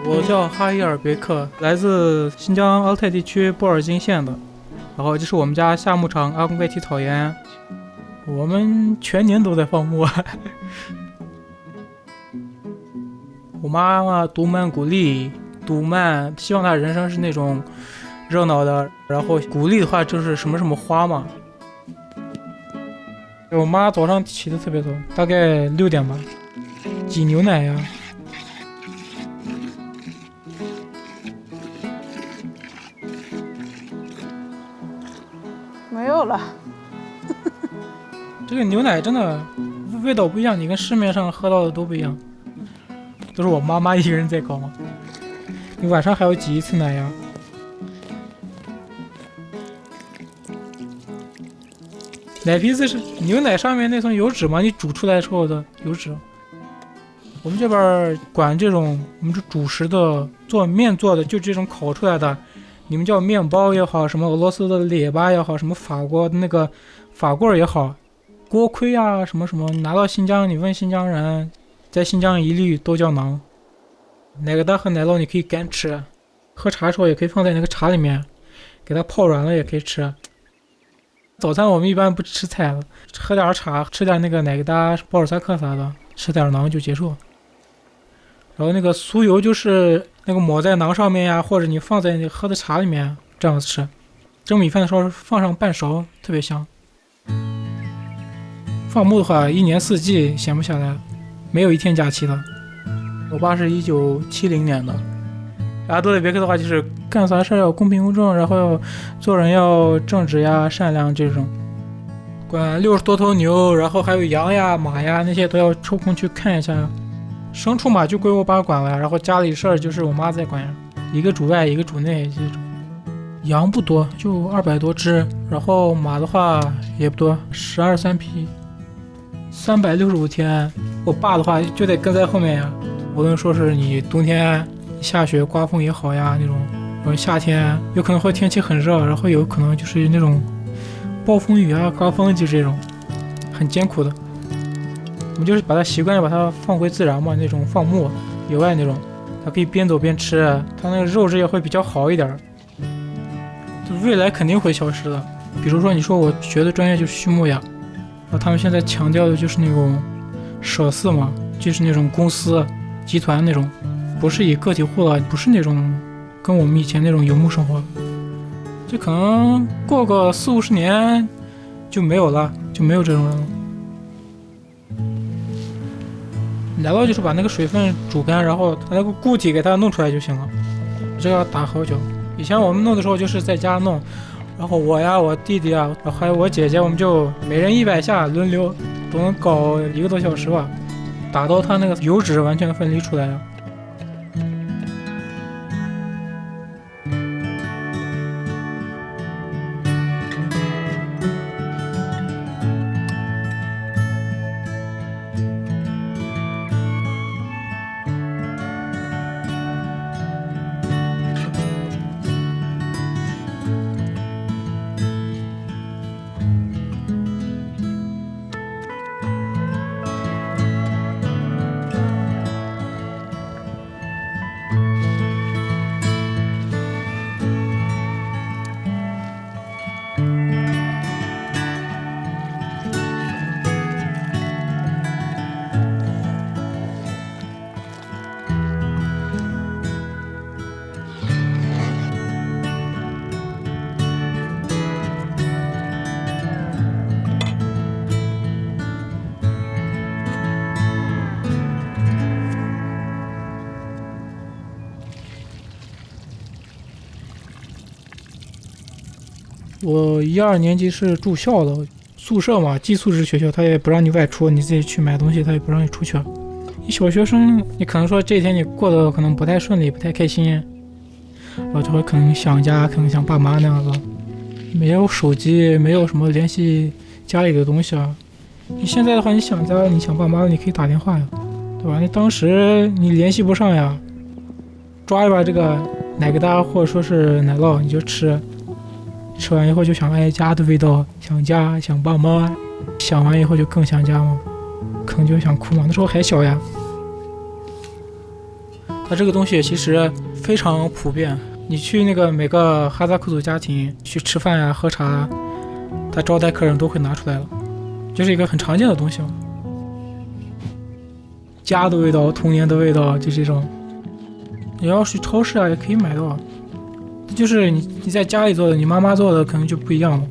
我叫哈伊尔别克，来自新疆阿泰地区布尔津县的。然后这是我们家夏牧场阿公盖提草原，我们全年都在放牧。我妈妈读曼鼓励，读曼希望她人生是那种热闹的，然后鼓励的话就是什么什么花嘛。我妈早上起得特别早，大概6点吧，挤牛奶呀。没有了。这个牛奶真的味道不一样，你跟市面上喝到的都不一样，都是我妈妈一个人在搞嘛。你晚上还要挤一次奶呀。奶皮子是牛奶上面那层油脂嘛，你煮出来之后的油脂。我们这边管这种我们是主食的，做面做的就这种烤出来的，你们叫面包也好，什么俄罗斯的列巴也好，什么法国的那个法棍也好，锅盔啊什么什么，拿到新疆你问新疆人，在新疆一律都叫馕。奶疙瘩和奶酪你可以干吃，喝茶的时候也可以放在那个茶里面，给它泡软了也可以吃。早餐我们一般不吃菜了，喝点茶，吃点那个奶疙瘩、包尔萨克啥的，吃点馕就结束。然后那个酥油就是那个抹在馕上面呀，或者你放在你喝的茶里面这样子吃。蒸米饭的时候放上半勺，特别香。放牧的话，一年四季闲不下来，没有一天假期的。我爸是1970年的。阿多列别克的话，就是干啥事要公平公正，然后做人要正直呀、善良这种。管60多头牛，然后还有羊呀、马呀，那些都要抽空去看一下。牲畜嘛就归我爸管了，然后家里事儿就是我妈在管呀，一个主外一个主内这种。羊不多，就200多只，然后马的话也不多，12、3匹，365天。我爸的话就得跟在后面呀，无论说是你冬天下雪刮风也好呀那种，然后夏天有可能会天气很热，然后有可能就是那种暴风雨啊、刮风，就这种很艰苦的。我们就是把它习惯把它放回自然嘛，那种放牧野外那种，它可以边走边吃，它那个肉质也会比较好一点。就未来肯定会消失的。比如说你说我学的专业就是畜牧呀，然后他们现在强调的就是那种舍饲嘛，就是那种公司集团那种，不是以个体户了，不是那种跟我们以前那种游牧生活。这可能过个40、50年就没有了，就没有这种人了。奶酪就是把那个水分煮干，然后它那个固体给它弄出来就行了，这要打好久。以前我们弄的时候就是在家弄，然后我呀、我弟弟啊，然后还有我姐姐，我们就每人100下轮流，都能搞1个多小时吧，打到它那个油脂完全分离出来了。我12年级是住校的，宿舍嘛，寄宿制学校，他也不让你外出，你自己去买东西，他也不让你出去。你小学生，你可能说这一天你过得可能不太顺利，不太开心，然后就会可能想家，可能想爸妈那样子。没有手机，没有什么联系家里的东西啊。你现在的话，你想家，你想爸妈，你可以打电话呀，对吧？你当时你联系不上呀，抓一把这个奶疙瘩或者说是奶酪，你就吃。吃完以后就想家的味道，想家，想爸妈，想完以后就更想家嘛。可能就想哭嘛，那时候还小呀。它这个东西其实非常普遍，你去那个每个哈萨克族家庭去吃饭呀、喝茶啊，他招待客人都会拿出来了，就是一个很常见的东西嘛。家的味道，童年的味道，就这种。你要去超市啊，也可以买到，就是你在家里做的，你妈妈做的可能就不一样了。